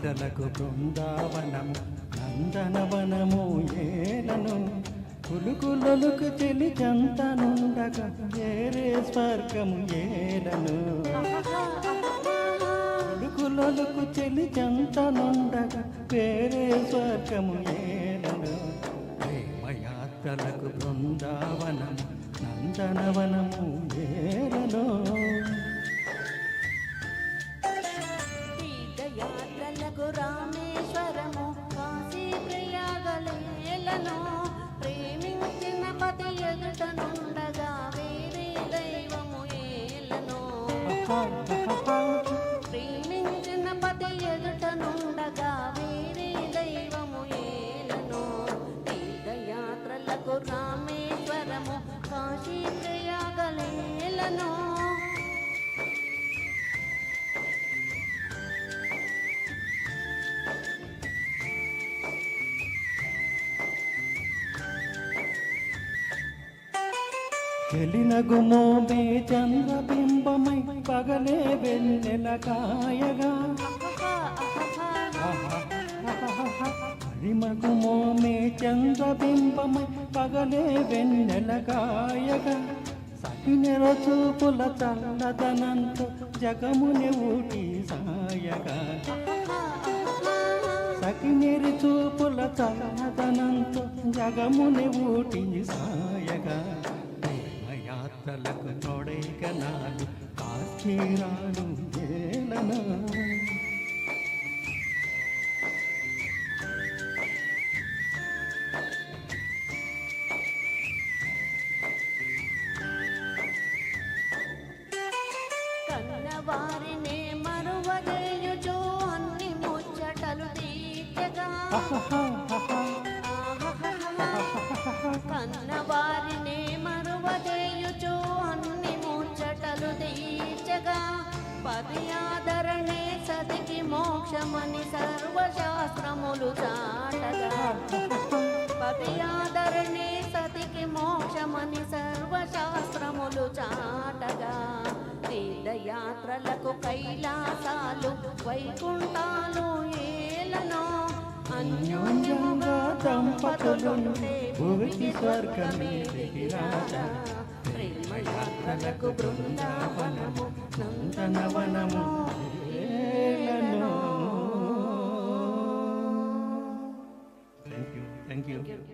యాత్రలకు బృందావనము నందనవనము ఏలను కులుకులొలుకు చెలి చంతనుండగా వేరే స్వర్గము ఏలను కులుకులొలుకు చెలి చంతనుండగా వేరే స్వర్గము ఏలను ప్రేమయాత్రలకు బృందావనము నందనవనము ఏలను తీర్థయాత్రలకు రామేశ్వరము కాశీ ప్రయాగలేలను ప్రేమించిన పతి ఎదుటనుండగా వేరే దైవము ఏలను ప్రేమించిన పతి ఎదుటనుండగా వేరే దైవము ఏలను తీర్థయాత్రలకు రామేశ్వరము కాశీ ప్రయాగలేలను చెలినగు మోమే చంద్రబింబమై పగలే వెన్నెల కాయగా హరిమగు మోమే చంద్రబింబమై పగలే వెన్నెల కాయగా సకినెర చూపుల చల్లదనంతో జగముని ఊటి సాయగా సకినెరి చూపుల చల్లదనంతో జగముని ఊటి సాయగా యాత్రలకు తోడైకనాలు కాశీరాలు ఏలనా కన్నవారినే మరువదేయుచు అన్ని ముచ్చటలు తీర్చగా కన్నవారినే మరువదేయుచు అన్ని ముచ్చటలు తీర్చగా పది ఆదరణే సతికి మోక్షమని సర్వశాస్త్రములు చాటగా పది ఆదరణే సతికి మోక్షమని సర్వశాస్త్రములు చాటగా తీర్థయాత్రలకు కైలాసాలు వైకుంఠాలు ఏలనో అన్యోన్యంగా దంపతులుంటే భూమికి స్వర్గమే దిగిరాజా ప్రేమయాత్రలకు బృందావనము నందనవనము ఏలనో. Thank you.